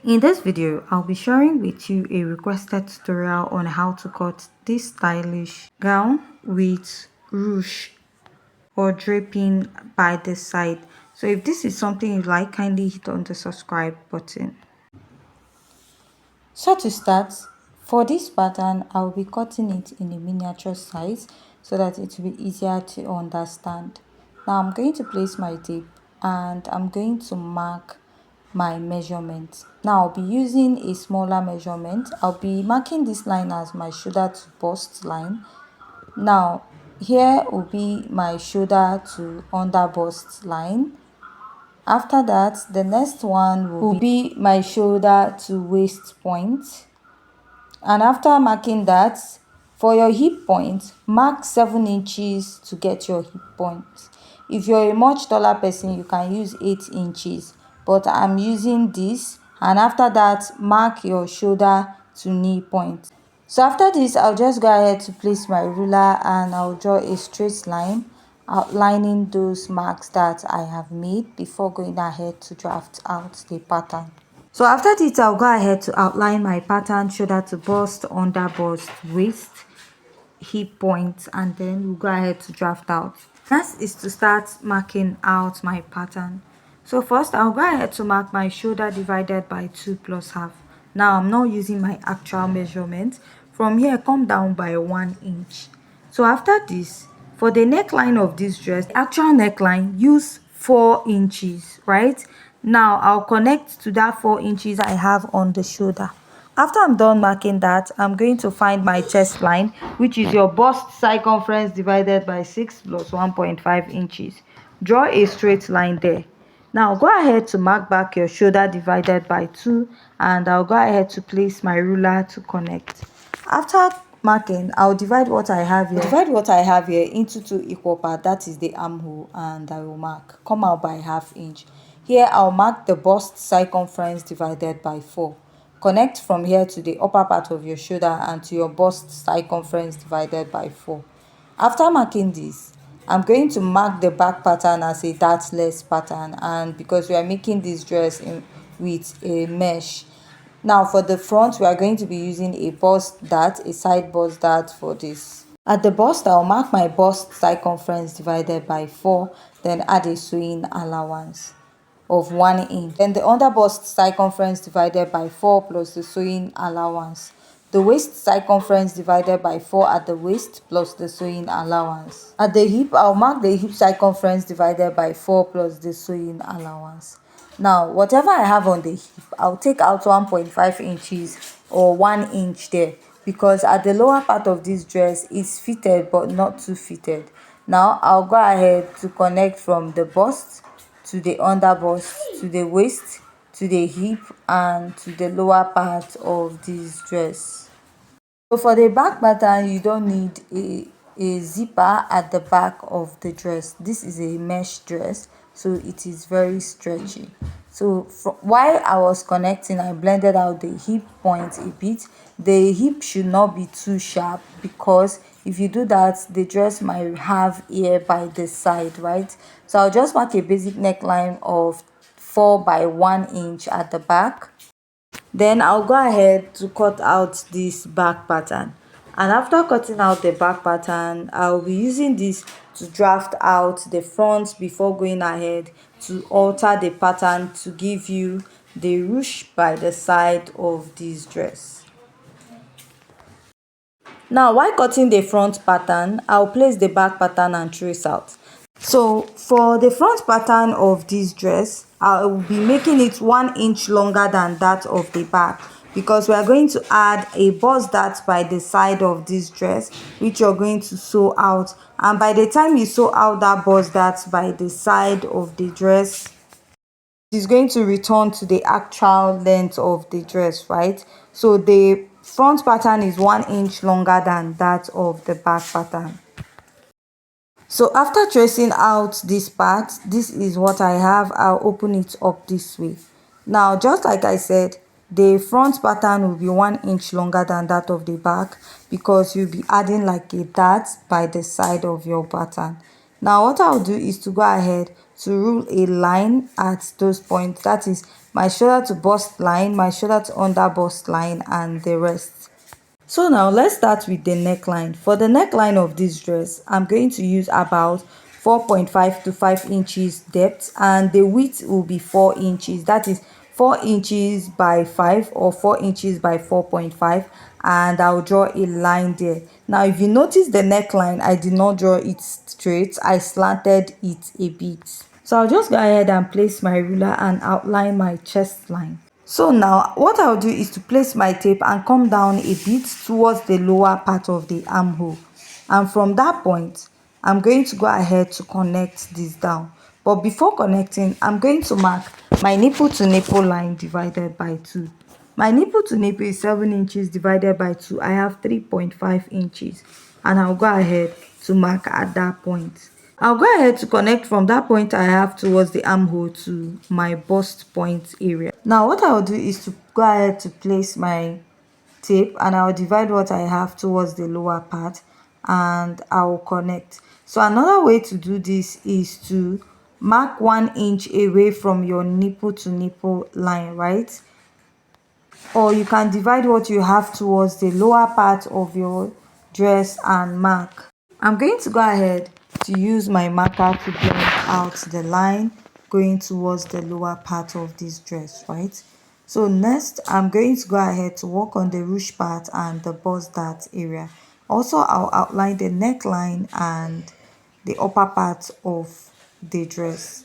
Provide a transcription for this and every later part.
In this video, I'll be sharing with you a requested tutorial on how to cut this stylish gown with ruche or draping by the side. So if this is something you like, kindly hit on the subscribe button. So to start, for this pattern, I'll be cutting it in a miniature size so that it will be easier to understand. Now I'm going to place my tape and I'm going to mark my measurement. Now I'll be using a smaller measurement. I'll be marking this line as my shoulder to bust line. Now here will be my shoulder to under bust line. After that, the next one will be my shoulder to waist point. And after marking that, for your hip point, mark 7 inches to get your hip point. If you're a much taller person, you can use 8 inches, but I'm using this. And after that, mark your shoulder to knee point. So after this, I'll just go ahead to place my ruler and I'll draw a straight line outlining those marks that I have made before going ahead to draft out the pattern. So after this, I'll go ahead to outline my pattern: shoulder to bust, under bust, waist, hip point, and then we'll go ahead to draft out. Next is to start marking out my pattern. So first, I'll go ahead to mark my shoulder divided by 2 plus half. Now I'm not using my actual measurement. From here, come down by 1 inch. So after this, for the neckline of this dress, actual neckline, use 4 inches, right? Now I'll connect to that 4 inches I have on the shoulder. After I'm done marking that, I'm going to find my chest line, which is your bust circumference divided by 6 plus 1.5 inches. Draw a straight line there. Now go ahead to mark back your shoulder divided by 2, and I'll go ahead to place my ruler to connect. After marking, I'll divide what I have here into 2 equal parts. That is the armhole, and I will mark come out by ½ inch. Here I'll mark the bust circumference divided by 4. Connect from here to the upper part of your shoulder and to your bust circumference divided by 4. After marking this, I'm going to mark the back pattern as a dartless pattern, and because we are making this dress with a mesh. Now for the front, we are going to be using a bust dart, a side bust dart for this. At the bust, I'll mark my bust circumference divided by 4, then add a sewing allowance of 1 inch. Then the under bust circumference divided by 4 plus the sewing allowance. The waist circumference divided by 4 at the waist plus the sewing allowance. At the hip, I'll mark the hip circumference divided by 4 plus the sewing allowance. Now, whatever I have on the hip, I'll take out 1.5 inches or 1 inch there, because at the lower part of this dress is fitted but not too fitted. Now, I'll go ahead to connect from the bust to the under bust, to the waist, to the hip, and to the lower part of this dress. So for the back pattern, you don't need a zipper at the back of the dress. This is a mesh dress, so it is very stretchy. So while I was connecting, I blended out the hip point a bit. The hip should not be too sharp, because if you do that, the dress might have ear by the side, right? So I'll just mark a basic neckline of 4 by 1 inch at the back. Then I'll go ahead to cut out this back pattern. And after cutting out the back pattern, I'll be using this to draft out the front before going ahead to alter the pattern to give you the ruche by the side of this dress. Now, while cutting the front pattern, I'll place the back pattern and trace out. So for the front pattern of this dress, I will be making it 1 inch longer than that of the back, because we are going to add a bust dart by the side of this dress, which you're going to sew out. And by the time you sew out that bust dart by the side of the dress, it is going to return to the actual length of the dress, right? So the front pattern is 1 inch longer than that of the back pattern. So after tracing out this part, this is what I have. I'll open it up this way. Now, just like I said, the front pattern will be 1 inch longer than that of the back, because you'll be adding like a dart by the side of your pattern. Now what I'll do is to go ahead to rule a line at those points. That is, my shoulder to bust line, my shoulder to under bust line, and the rest. So now let's start with the neckline. For the neckline of this dress, I'm going to use about 4.5 to 5 inches depth, and the width will be 4 inches. That is 4 inches by 5 or 4 inches by 4.5, and I'll draw a line there. Now if you notice the neckline, I did not draw it straight, I slanted it a bit. So I'll just go ahead and place my ruler and outline my chest line. So now what I'll do is to place my tape and come down a bit towards the lower part of the armhole, and from that point I'm going to go ahead to connect this down. But before connecting, I'm going to mark my nipple to nipple line divided by 2. My nipple to nipple is 7 inches divided by 2. I have 3.5 inches, and I'll go ahead to mark at that point. I'll go ahead to connect from that point I have towards the armhole to my bust point area. Now what I'll do is to go ahead to place my tape, and I'll divide what I have towards the lower part, and I'll connect. So another way to do this is to mark 1 inch away from your nipple to nipple line, right? Or you can divide what you have towards the lower part of your dress and mark. I'm going to go ahead to use my marker to blend out the line going towards the lower part of this dress, right? So next, I'm going to go ahead to work on the ruche part and the bust dart area. Also, I'll outline the neckline and the upper part of the dress.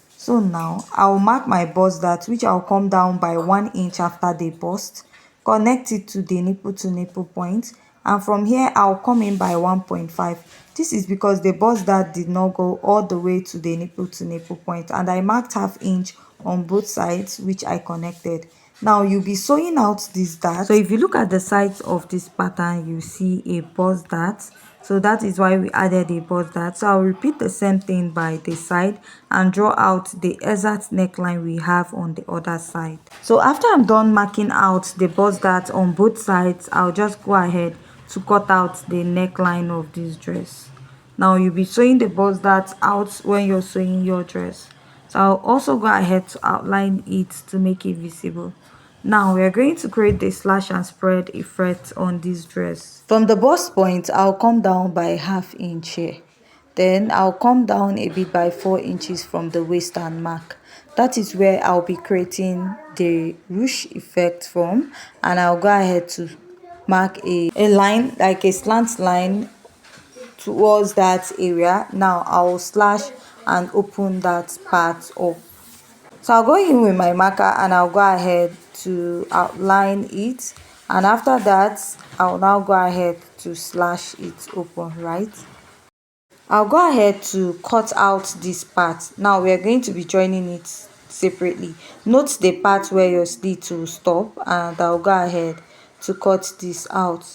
So now I'll mark my bust dart, which I'll come down by 1 inch after the bust, connect it to the nipple to nipple point, and from here I'll come in by 1.5. This is because the bust dart did not go all the way to the nipple to nipple point, and I marked half inch on both sides, which I connected. Now you'll be sewing out this dart. So if you look at the sides of this pattern, you see a bust dart. So that is why we added a bust dart. So I'll repeat the same thing by the side and draw out the exact neckline we have on the other side. So after I'm done marking out the bust dart on both sides, I'll just go ahead to cut out the neckline of this dress. Now you'll be sewing the bust dart out when you're sewing your dress. So I'll also go ahead to outline it to make it visible. Now we are going to create the slash and spread effect on this dress. From the bust point, I'll come down by half inch here. Then I'll come down a bit by 4 inches from the waist and mark. That is where I'll be creating the ruche effect from, and I'll go ahead to mark a line, like a slant line towards that area. Now I'll slash and open that part up. So I'll go in with my marker and I'll go ahead to outline it, and after that I'll now go ahead to slash it open, right? I'll go ahead to cut out this part. Now we are going to be joining it separately. Note the part where your slit will stop, and I'll go ahead to cut this out.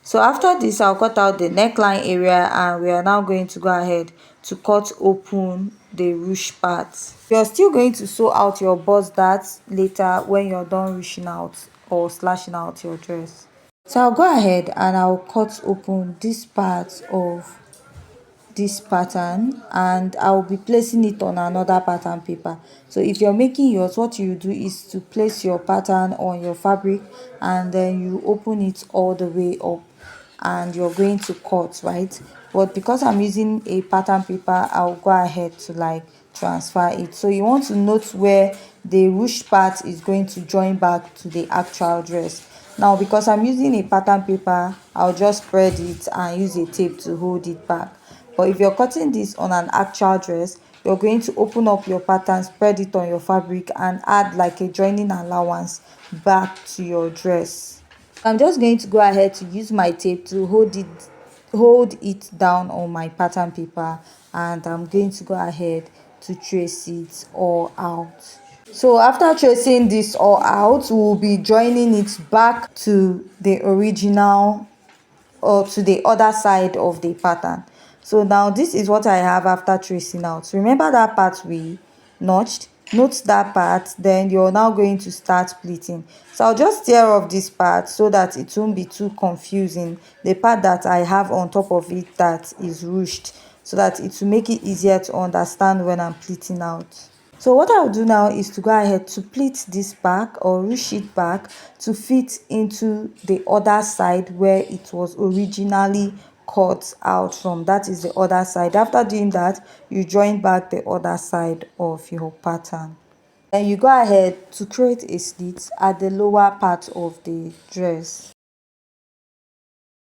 So after this, I'll cut out the neckline area, and we are now going to go ahead to cut open the ruche part. You're still going to sew out your bust dart later when you're done ruching out or slashing out your dress. So I'll go ahead and I'll cut open this part of this pattern, and I'll be placing it on another pattern paper. So if you're making yours, what you do is to place your pattern on your fabric, and then you open it all the way up, and you're going to cut, right? But because I'm using a pattern paper, I'll go ahead to like transfer it. So you want to note where the ruche part is going to join back to the actual dress. Now because I'm using a pattern paper, I'll just spread it and use a tape to hold it back. But if you're cutting this on an actual dress, you're going to open up your pattern, spread it on your fabric, and add like a joining allowance back to your dress. I'm just going to go ahead to use my tape to hold it down on my pattern paper, and I'm going to go ahead to trace it all out. So after tracing this all out, we'll be joining it back to the original, or to the other side of the pattern. So now this is what I have after tracing out. Remember that part we notched? Note that part, then you're now going to start pleating. So I'll just tear off this part so that it won't be too confusing, the part that I have on top of it that is ruched, so that it will make it easier to understand when I'm pleating out. So what I'll do now is to go ahead to pleat this back or ruche it back to fit into the other side where it was originally cut out from. That is the other side. After doing that, you join back the other side of your pattern. Then you go ahead to create a slit at the lower part of the dress.